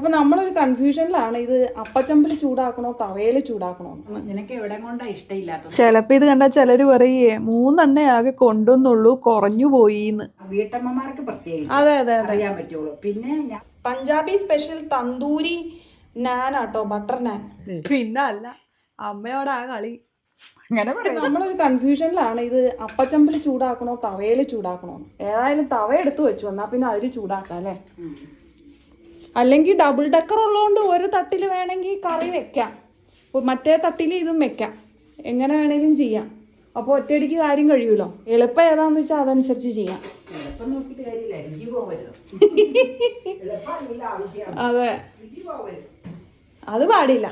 അപ്പൊ നമ്മളൊരു കൺഫ്യൂഷനിലാണ്, ഇത് അപ്പച്ചമ്പിൽ ചൂടാക്കണോ തവയിൽ ചൂടാക്കണോ. നിനക്ക് എവിടെ കൊണ്ടാ ഇഷ്ടമില്ലാത്തത്? ചിലപ്പോ ഇത് കണ്ടാ ചിലര് പറയേ 3 ആകെ കൊണ്ടുവന്നുള്ളൂ, കുറഞ്ഞു പോയിന്ന്. വീട്ടമ്മമാർക്ക് പ്രത്യേകിച്ച് അതെ അതെ അറിയാൻ പറ്റുള്ളൂ. പിന്നെ പഞ്ചാബി സ്പെഷ്യൽ തന്തൂരി നാനാട്ടോ, ബട്ടർ നാൻ. പിന്നെ അല്ല അമ്മയോടാ കളി. അങ്ങനെ നമ്മളൊരു കൺഫ്യൂഷനിലാണ്, ഇത് അപ്പച്ചമ്പിൽ ചൂടാക്കണോ തവയിൽ ചൂടാക്കണോ. ഏതായാലും തവ എടുത്തു വെച്ചു, എന്നാ പിന്നെ അതിൽ ചൂടാക്കാം അല്ലേ. അല്ലെങ്കിൽ ഡബിൾ ഡക്കർ ഉള്ളതുകൊണ്ട് ഒരു തട്ടിൽ വേണമെങ്കിൽ കറി വെക്കാം, മറ്റേ തട്ടിൽ ഇതും വെക്കാം, എങ്ങനെ വേണേലും ചെയ്യാം. അപ്പോൾ ഒറ്റയടിക്ക് കാര്യം കഴിയൂലോ. എളുപ്പം ഏതാന്ന് വെച്ചാൽ അതനുസരിച്ച് ചെയ്യാം. അതെ, അത് പാടില്ല.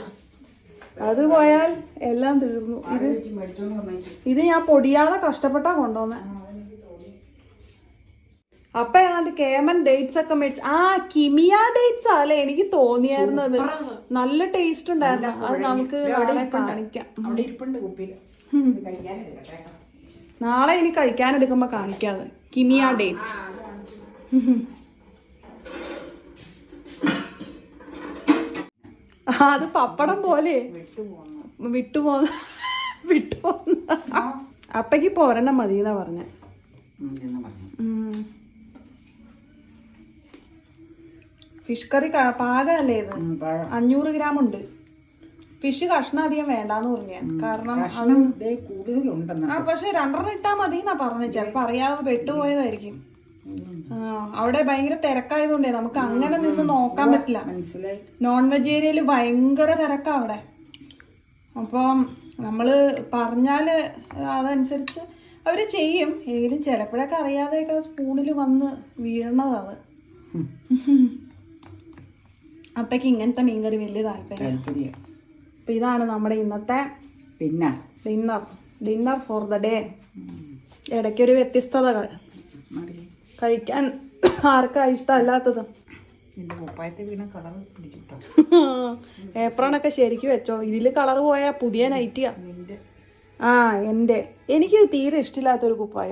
അത് പോയാൽ എല്ലാം തീർന്നു. ഇത് ഞാൻ പൊടിയാതെ കഷ്ടപ്പെട്ടാ കൊണ്ടുവന്നെ. അപ്പൊ ഏതാണ്ട് കേമൻ ഡേറ്റ്സ് ഒക്കെ മേടിച്ച്, കിമിയ ഡേറ്റ്സ് അല്ലേ എനിക്ക് തോന്നിയായിരുന്നത്. നല്ല ടേസ്റ്റ് ഉണ്ടായിരുന്നു. അത് നമുക്ക് നാളെ കാണിക്കാം. നാളെ ഇനി കഴിക്കാനെടുക്കുമ്പോ കാണിക്കാതെ. കിമിയ ഡേറ്റ്സ്. അത് പപ്പടം പോലെ വിട്ടുപോന്ന അപ്പക്ക് ഇപ്പൊ ഒരെണ്ണം മതിയെന്നാ പറഞ്ഞ. ഫിഷ് കറി പാകല്ലേ ഇത്? 500 ഗ്രാം ഉണ്ട്. ഫിഷ് കഷ്ണം അധികം വേണ്ടാന്ന് പറഞ്ഞ, കാരണം പക്ഷെ 2 ഇട്ടാ മതിന്നാ പറഞ്ഞ. ചിലപ്പോ അറിയാതെ പെട്ടുപോയതായിരിക്കും. അവിടെ ഭയങ്കര തിരക്കായതുകൊണ്ടേ നമുക്ക് അങ്ങനെ നിന്ന് നോക്കാൻ പറ്റില്ല. നോൺ വെജ് ഏരിയയില് ഭയങ്കര തിരക്കാ അവിടെ. അപ്പം നമ്മള് പറഞ്ഞാല് അതനുസരിച്ച് അവര് ചെയ്യും. എങ്കിലും ചിലപ്പോഴൊക്കെ അറിയാതെയൊക്കെ സ്പൂണിൽ വന്ന് വീഴണത്. അപ്പക്ക് ഇങ്ങനത്തെ മീൻകറി വലിയ താല്പര്യം. അപ്പൊ ഇതാണ് നമ്മുടെ ഇന്നത്തെ ഡിന്നർ ഫോർ ദ ഡേ. ഇടയ്ക്കൊരു വ്യത്യസ്തതകൾ. കഴിക്കാൻ ആർക്കാ ഇഷ്ടമല്ലാത്തത്? ഏപ്രണൊക്കെ ശരിക്കും വെച്ചോ. ഇതില് കളർ പോയാ പുതിയ നൈറ്റിയാ. എനിക്ക് തീരെ ഇഷ്ടമില്ലാത്തൊരു കുപ്പായ.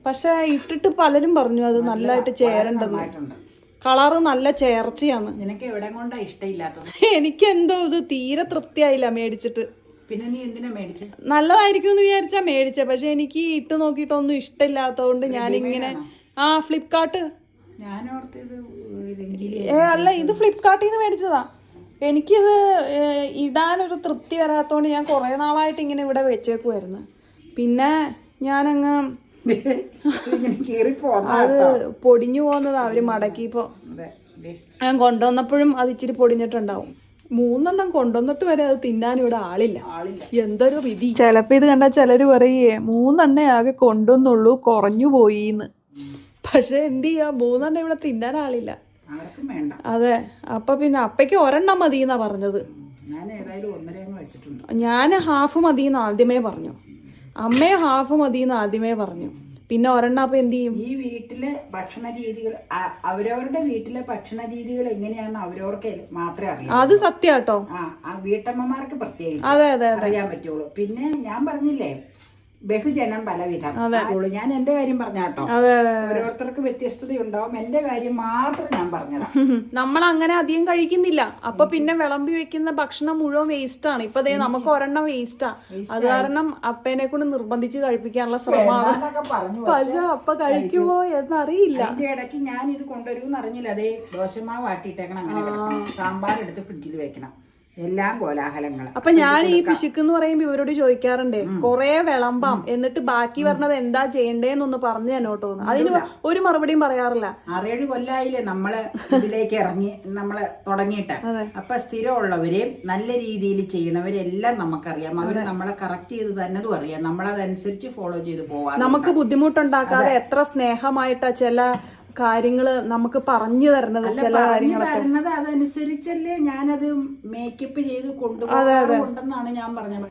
പക്ഷെ ഇട്ടിട്ട് പലരും പറഞ്ഞു അത് നല്ലതായിട്ട് ചേരണ്ടെന്ന്. കളറ് നല്ല ചേർച്ചയാണ്. നിനക്ക് എവിടെ കൊണ്ടാ ഇഷ്ടമില്ലാത്തത്? എനിക്ക് എന്തോ ഇത് തീരെ തൃപ്തിയായില്ല മേടിച്ചിട്ട്. പിന്നെ നീ എന്തിനാ മേടിച്ച? നല്ലതായിരിക്കും എന്ന് വിചാരിച്ചാ മേടിച്ച, പക്ഷെ എനിക്ക് ഇട്ട് നോക്കിയിട്ടൊന്നും ഇഷ്ടമില്ലാത്തതുകൊണ്ട് ഞാനിങ്ങനെ ഫ്ലിപ്കാർട്ട്. അല്ല, ഇത് ഫ്ലിപ്കാർട്ടിൽ നിന്ന് മേടിച്ചതാ. എനിക്കിത് ഇടാനൊരു തൃപ്തി വരാത്തോണ്ട് ഞാൻ കുറെ നാളായിട്ട് ഇങ്ങനെ ഇവിടെ വെച്ചേക്കുമായിരുന്നു. പിന്നെ ഞാനങ്ങ് അത് പൊടിഞ്ഞു പോകുന്നതാ അവര് മടക്കിയപ്പോ. ഞാൻ കൊണ്ടുവന്നപ്പോഴും അത് ഇച്ചിരി പൊടിഞ്ഞിട്ടുണ്ടാവും. 3 കൊണ്ടുവന്നിട്ട് വരെ അത് തിന്നാൻ ഇവിടെ ആളില്ല. എന്തൊരു വിധി. ചിലപ്പോ ഇത് കണ്ടാ ചിലര് പറയേ 3 ആകെ കൊണ്ടുവന്നുള്ളൂ, കുറഞ്ഞു പോയിന്ന്. പക്ഷെ എന്ത് ചെയ്യാ, 3 ഇവിടെ തിന്നാൻ ആളില്ല. അതെ, അപ്പൊ പിന്നെ അപ്പയ്ക്ക് ഒരെണ്ണം മതിയെന്നാ പറഞ്ഞത്. ഞാൻ ഹാഫ് മതിയെന്ന് ആദ്യമേ പറഞ്ഞു. അമ്മയെ ഹാഫ് മതിയെന്ന് ആദ്യമേ പറഞ്ഞു. പിന്നെ ഒരെണ്ണം അപ്പൊ എന്ത് ചെയ്യും? ഈ വീട്ടിലെ ഭക്ഷണ രീതികൾ, അവരവരുടെ വീട്ടിലെ ഭക്ഷണ രീതികൾ എങ്ങനെയാണെന്ന് അവരവർക്ക് മാത്രമേ അറിയാം. അത് സത്യാട്ടോ. വീട്ടമ്മമാർക്ക് പ്രത്യേകിച്ച് അതെ അതെ അറിയാൻ പറ്റുള്ളൂ. പിന്നെ ഞാൻ പറഞ്ഞില്ലേ, ബഹുജനം പലവിധം. ഞാൻ എന്റെ കാര്യം പറഞ്ഞാട്ടോ. ഓരോരുത്തർക്ക് വ്യത്യസ്തതയുണ്ടാവും. എന്റെ കാര്യം മാത്രം ഞാൻ പറഞ്ഞതാ. നമ്മൾ അങ്ങനെ അധികം കഴിക്കുന്നില്ല. അപ്പൊ പിന്നെ വിളമ്പി വെക്കുന്ന ഭക്ഷണം മുഴുവൻ വേസ്റ്റ് ആണ്. ഇപ്പൊ നമുക്ക് ഒരെണ്ണം വേസ്റ്റാ. അത് കാരണം അപ്പേനെ കൊണ്ട് നിർബന്ധിച്ച് കഴിപ്പിക്കാനുള്ള ശ്രമമാണ്. പക്ഷെ അപ്പ കഴിക്കുമോ എന്നറിയില്ല. അതിന്റെ ഇടയ്ക്ക് ഞാൻ ഇത് കൊണ്ടുവരുമെന്ന് അറിഞ്ഞില്ല. അതേ ദോശമാവ് ആട്ടിയിട്ടേക്കണം. അങ്ങനെ സാമ്പാർ എടുത്ത് ഫ്രിഡ്ജിൽ വെക്കണം. എല്ലാം കോലാഹലങ്ങൾ. അപ്പൊ ഞാൻ ഈ പിശുക്കെന്ന് പറയുമ്പോ ഇവരോട് ചോദിക്കാറുണ്ടേ, കൊറേ വിളമ്പാം എന്നിട്ട് ബാക്കി പറഞ്ഞത് എന്താ ചെയ്യണ്ടേന്നൊന്ന് പറഞ്ഞു തന്നോട്ടോന്ന്. അതിന് ഒരു മറുപടിയും പറയാറില്ല. 6-7 കൊല്ലായില്ലേ നമ്മള് ഇതിലേക്ക് ഇറങ്ങി, നമ്മള് തുടങ്ങിയിട്ട്. അപ്പൊ സ്ഥിരമുള്ളവരെയും നല്ല രീതിയിൽ ചെയ്യണവരെല്ലാം നമുക്കറിയാം. അവര് നമ്മളെ കറക്റ്റ് ചെയ്ത് തന്നതും അറിയാം. നമ്മളതനുസരിച്ച് ഫോളോ ചെയ്ത് പോവാം. നമുക്ക് ബുദ്ധിമുട്ടുണ്ടാക്കാതെ എത്ര സ്നേഹമായിട്ടാ ചില കാര്യങ്ങള് നമുക്ക് പറഞ്ഞു തരണത്. ചില കാര്യങ്ങളൊക്കെ അതനുസരിച്ചല്ലേ ഞാനത് മേക്കപ്പ് ചെയ്ത് കൊണ്ടുപോകാറുണ്ടെന്നാണ് ഞാൻ പറഞ്ഞത്.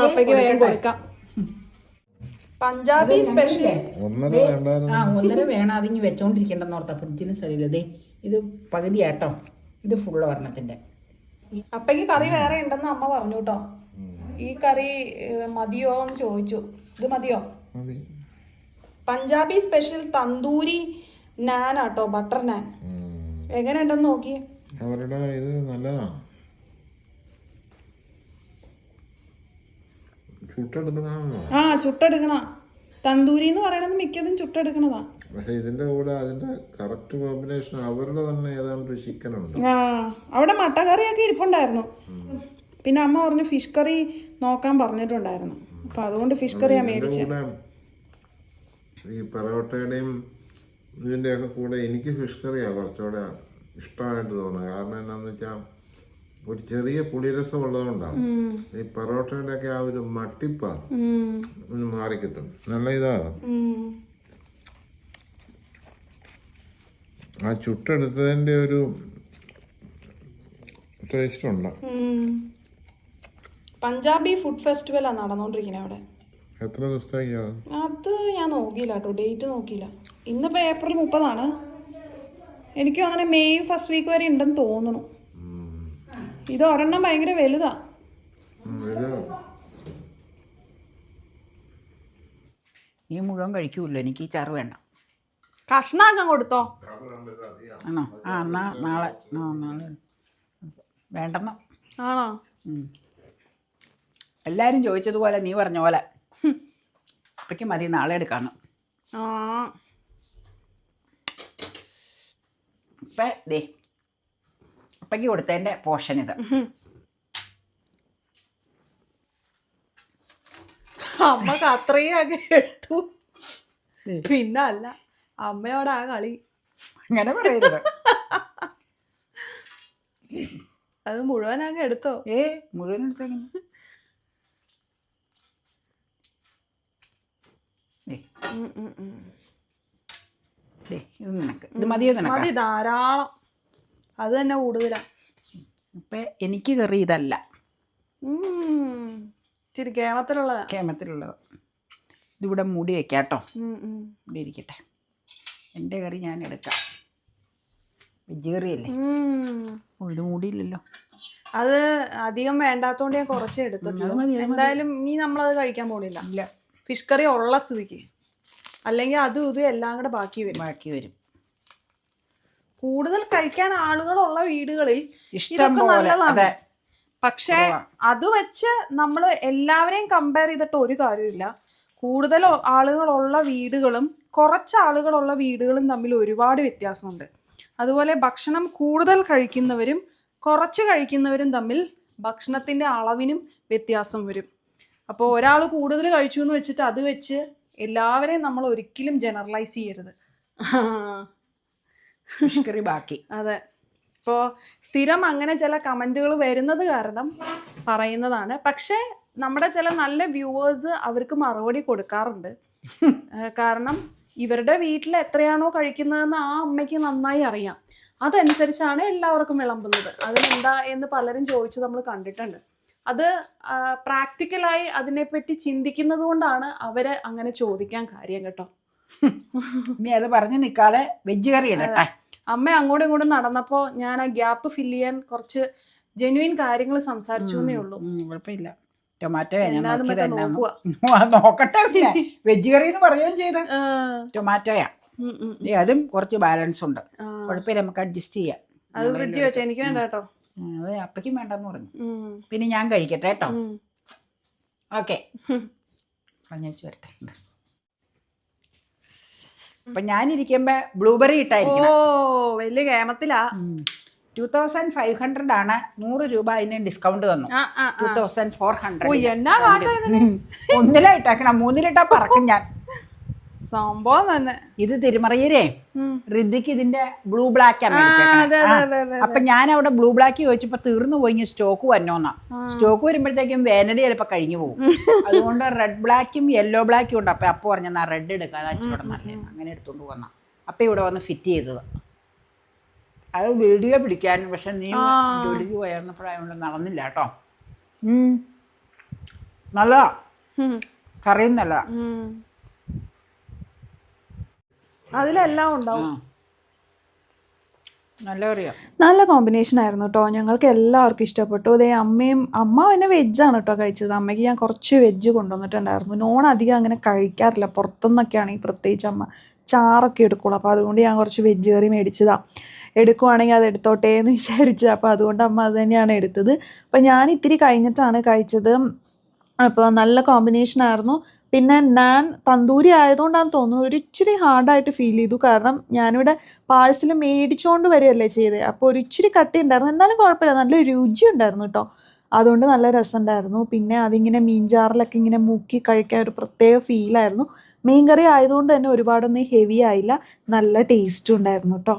അപ്പയ്ക്ക് വേഗം കൊടുക്കാം. പഞ്ചാബി സ്പെഷ്യൽ 1.5 വേണം. അതിങ്ങ് വെച്ചോണ്ടിരിക്കണ്ടെന്ന് ഓർത്താ. ഫ്രിഡ്ജിന് സ്ഥലമില്ല. ഇത് പകുതിയാട്ടോ. ഇത് ഫുള്ള് ഒരെണ്ണത്തിന്റെ. അപ്പയ്ക്ക് കറി വേറെ ഉണ്ടെന്ന് അമ്മ പറഞ്ഞു കേട്ടോ. ഈ കറി മതിയോ എന്ന് ചോദിച്ചു. ഇത് മതിയോ? പഞ്ചാബി സ്പെഷ്യൽ തന്തൂരി നാനാട്ടോ, ബട്ടർ നാൻ. എങ്ങനെയുണ്ടെന്ന് നോക്കി. അവരുടെ ഇത് നല്ലതാണ്. ചുട്ടെടുക്കണോ? ആ ചുട്ടെടുക്കണ തന്തൂരി എന്ന് പറയണത് മിക്കതും ചുട്ടെടുക്കണതാ. പക്ഷെ ഇതിന്റെ കൂടെ അതിന്റെ കറക്റ്റ് കോമ്പിനേഷൻ അവരുടെ തന്നെ ഏതാണ്ട് ചിക്കൻ ഉണ്ട്. ആ അവിടെ മട്ടക്കറിയൊക്കെ ഇരിപ്പുണ്ടായിരുന്നു. പിന്നെ അമ്മ പറഞ്ഞു ഫിഷ് കറി നോക്കാൻ പറഞ്ഞിട്ടുണ്ടായിരുന്നു. അപ്പൊ അതുകൊണ്ട് ഫിഷ് കറിയാ മേടിച്ചത്. കൂടെ ഈ പൊറോട്ടയുടെയും ഇതിന്റെയൊക്കെ കൂടെ എനിക്ക് ഫിഷ് കറിയാ കുറച്ചുകൂടെ ഇഷ്ടമായിട്ട് തോന്നുന്നത്. കാരണം എന്നാന്ന് വെച്ചാൽ ഒരു ചെറിയ പുളിരസം ഉള്ളതുകൊണ്ടാണ്. ഈ പൊറോട്ടയുടെ ഒക്കെ ആ ഒരു മട്ടിപ്പാ ഒന്ന് മാറിക്കിട്ടും. നല്ല ഇതാ ആ ചുട്ടെടുത്തതിന്റെ ഒരു ടേസ്റ്റ് ഉണ്ട്. പഞ്ചാബി ഫുഡ് ഫെസ്റ്റിവലാ നടന്നുകൊണ്ടിരിക്കുന്നത് അവിടെ. എത്ര ദിവസത്തേക്കാ? അത് ഞാൻ നോക്കിയില്ല കേട്ടോ, ഡേറ്റ് നോക്കിയില്ല. ഇന്നിപ്പോ ഏപ്രിൽ 30 എനിക്ക് അങ്ങനെ മെയ് ഫസ്റ്റ് വീക്ക് വരെ ഉണ്ടെന്ന് തോന്നുന്നു. ഇത് ഒരെണ്ണം ഭയങ്കര വലുതാ. നീ മുഴുവൻ കഴിക്കൂല്ലോ, എനിക്ക് ഈ ചാറ് വേണ്ട. കഷ്ണാക്കാൻ കൊടുത്തോ? ആണോ? ആ നാളെ നാളെ വേണ്ടെന്നോ? ആണോ? എല്ലാരും ചോദിച്ചതുപോലെ നീ പറഞ്ഞ പോലെ അപ്പയ്ക്ക് മതി, നാളെ എടുക്കാണ്. ആ ഇപ്പം ദേ അപ്പയ്ക്ക് കൊടുത്തതിൻ്റെ പോർഷൻ ഇത്. അമ്മക്ക് അത്രയും ആകെ എടുത്തു. പിന്നെ അല്ല, അമ്മയോട് ആ കളി. അങ്ങനെ പറയരുത്. അത് മുഴുവനാകെ എടുത്തോ? മുഴുവൻ എടുത്തെങ്ങനെ? ഇത് നിനക്ക് ഇത് മതിയോ? നിനക്ക് മതി, ധാരാളം. അത് തന്നെ കൂടുതലാ. ഇപ്പം എനിക്ക് കറി ഇതല്ല, ഇച്ചിരി കേമത്തിലുള്ളതാ. കേമത്തിലുള്ളത്. ഇതിവിടെ മൂടി വെക്കാം കേട്ടോ, ഇവിടെ ഇരിക്കട്ടെ. എൻ്റെ കറി ഞാൻ എടുക്കാം. വെജ് കറിയല്ലേ? ഇത് മൂടിയില്ലല്ലോ. അത് അധികം വേണ്ടാത്തോണ്ട് ഞാൻ കുറച്ചേ എടുത്തിട്ടുള്ളൂ. എന്തായാലും ഇനി നമ്മളത് കഴിക്കാൻ പോണില്ല. ഇല്ല, ഫിഷ് കറി ഉള്ള സ്ഥിതിക്ക്. അല്ലെങ്കിൽ അതും ഇതും എല്ലാം കൂടെ ബാക്കി വരും. കൂടുതൽ കഴിക്കാൻ ആളുകളുള്ള വീടുകളിൽ ഇതൊക്കെ നല്ലതാണ്. പക്ഷെ അത് വെച്ച് നമ്മൾ എല്ലാവരെയും കമ്പയർ ചെയ്തിട്ട് ഒരു കാര്യമില്ല. കൂടുതൽ ആളുകളുള്ള വീടുകളും കുറച്ച് ആളുകളുള്ള വീടുകളും തമ്മിൽ ഒരുപാട് വ്യത്യാസമുണ്ട്. അതുപോലെ ഭക്ഷണം കൂടുതൽ കഴിക്കുന്നവരും കുറച്ച് കഴിക്കുന്നവരും തമ്മിൽ ഭക്ഷണത്തിൻ്റെ അളവിനും വ്യത്യാസം വരും. അപ്പോൾ ഒരാൾ കൂടുതൽ കഴിച്ചു എന്ന് വെച്ചിട്ട് അത് വെച്ച് എല്ലാവരെയും നമ്മൾ ഒരിക്കലും ജനറലൈസ് ചെയ്യരുത്. കറി ബാക്കി. അതെ. ഇപ്പോൾ സ്ഥിരം അങ്ങനെ ചില കമൻറ്റുകൾ വരുന്നത് കാരണം പറയുന്നതാണ്. പക്ഷേ നമ്മുടെ ചില നല്ല വ്യൂവേഴ്സ് അവർക്ക് മറുപടി കൊടുക്കാറുണ്ട്. കാരണം ഇവരുടെ വീട്ടിൽ എത്രയാണോ കഴിക്കുന്നതെന്ന് ആ അമ്മയ്ക്ക് നന്നായി അറിയാം. അതനുസരിച്ചാണ് എല്ലാവർക്കും വിളമ്പുന്നത്. അതിനെന്താ എന്ന് പലരും ചോദിച്ച് നമ്മൾ കണ്ടിട്ടുണ്ട്. അത് പ്രാക്ടിക്കലായി അതിനെപ്പറ്റി ചിന്തിക്കുന്നത് കൊണ്ടാണ് അവര് അങ്ങനെ ചോദിക്കാൻ കാര്യം കേട്ടോ. നീ അത് പറഞ്ഞു നിൽക്കാതെ വെജ് കറി ഇടട്ടെ. അമ്മ അങ്ങോട്ടും ഇങ്ങോട്ടും നടന്നപ്പോൾ ഞാൻ ആ ഗ്യാപ്പ് ഫില്ല് ചെയ്യാൻ കുറച്ച് ജെന്യുവിൻ കാര്യങ്ങൾ സംസാരിച്ചു എന്നേ ഉള്ളൂ. കുഴപ്പമില്ല. ടൊമാറ്റോ നോക്കുക, നോക്കട്ടെ. വെജ് കറി എന്ന് പറയുകയും ചെയ്ത് ടൊമാറ്റോയാ. അതും കുറച്ച് ബാലൻസ് ഉണ്ട്. കുഴപ്പമില്ല, നമുക്ക് അഡ്ജസ്റ്റ് ചെയ്യാം. അത് ഫ്രിഡ്ജിൽ വെച്ചാൽ എനിക്ക് വേണ്ട കേട്ടോ. അത് അപ്പയ്ക്കും വേണ്ടെന്ന് പറഞ്ഞു. പിന്നെ ഞാൻ കഴിക്കട്ടെ കേട്ടോ. ഓക്കെ, പറഞ്ഞു വരട്ടെ. അപ്പൊ ഞാനിരിക്കുമ്പോ ബ്ലൂബെറി ഇട്ടായിരിക്കും. ഓ, വലിയ കേമത്തിലാ. 2500 ആണ്. 100 രൂപ അതിന് ഡിസ്കൗണ്ട് തന്നു. 2400. ഒന്നിലിട്ടാക്കണം, 3 പറക്കും ഞാൻ. സംഭവം തന്നെ. ഇത് തിരുമറയിലേ ഋതിക്ക് ഇതിന്റെ ബ്ലൂ ബ്ലാക്ക് ആണ്. അപ്പൊ ഞാൻ അവിടെ ബ്ലൂ ബ്ലാക്ക് ചോദിച്ചപ്പോ തീർന്നു പോയി, സ്റ്റോക്ക് വന്നോന്നാ. സ്റ്റോക്ക് വരുമ്പോഴത്തേക്കും വേനൽ ചിലപ്പോ കഴിഞ്ഞു പോകും. അതുകൊണ്ട് റെഡ് ബ്ലാക്കും യെല്ലോ ബ്ലാക്കും ഉണ്ട്. അപ്പൊ പറഞ്ഞാ റെഡ് എടുക്കാതെ അച്ചോടെ നല്ല അങ്ങനെ എടുത്തോണ്ട് വന്ന. അപ്പൊ ഇവിടെ വന്ന് ഫിറ്റ് ചെയ്തത്. അത് വീഡിയോ പിടിക്കാനും. പക്ഷെ നീ ജോലിക്ക് പോയിരുന്നപ്പോഴായതുകൊണ്ട് നടന്നില്ല കേട്ടോ. നല്ലതാ, കറിയും നല്ലതാ. അതിലെല്ലാം ഉണ്ടാവും. നല്ല കറിയാ, നല്ല കോമ്പിനേഷൻ ആയിരുന്നു കേട്ടോ. ഞങ്ങൾക്ക് എല്ലാവർക്കും ഇഷ്ടപ്പെട്ടു. അതേ അമ്മ പിന്നെ വെജാണ് കേട്ടോ കഴിച്ചത്. അമ്മയ്ക്ക് ഞാൻ കുറച്ച് വെജ് കൊണ്ടുവന്നിട്ടുണ്ടായിരുന്നു. നോൺ അധികം അങ്ങനെ കഴിക്കാറില്ല. പുറത്തുനിന്നൊക്കെയാണെങ്കിൽ പ്രത്യേകിച്ച് അമ്മ ചാറൊക്കെ എടുക്കുള്ളൂ. അപ്പോൾ അതുകൊണ്ട് ഞാൻ കുറച്ച് വെജ് കറി മേടിച്ചതാണ്. എടുക്കുവാണെങ്കിൽ അത് എടുത്തോട്ടെ എന്ന് വിചാരിച്ചു. അപ്പോൾ അതുകൊണ്ട് അമ്മ അത് തന്നെയാണ് എടുത്തത്. അപ്പോൾ ഞാൻ ഇത്തിരി കഴിഞ്ഞിട്ടാണ് കഴിച്ചത്. അപ്പോൾ നല്ല കോമ്പിനേഷൻ ആയിരുന്നു. പിന്നെ നാൻ തന്തൂരി ആയതുകൊണ്ടാണ് തോന്നുന്നു ഒരു ഇച്ചിരി ഹാർഡായിട്ട് ഫീൽ ചെയ്തു. കാരണം ഞാനിവിടെ പാഴ്സൽ മേടിച്ചുകൊണ്ട് വരികയല്ലേ ചെയ്തത്. അപ്പോൾ ഒരു ഇച്ചിരി കട്ടി ഉണ്ടായിരുന്നു. എന്നാലും കുഴപ്പമില്ല, നല്ല രുചി ഉണ്ടായിരുന്നു കേട്ടോ. അതുകൊണ്ട് നല്ല രസമുണ്ടായിരുന്നു. പിന്നെ അതിങ്ങനെ മീൻചാറിലൊക്കെ ഇങ്ങനെ മുക്കി കഴിക്കാൻ ഒരു പ്രത്യേക ഫീലായിരുന്നു. മീൻ കറി ആയതുകൊണ്ട് തന്നെ ഒരുപാടൊന്നും ഹെവി ആയില്ല, നല്ല ടേസ്റ്റും ഉണ്ടായിരുന്നു കേട്ടോ.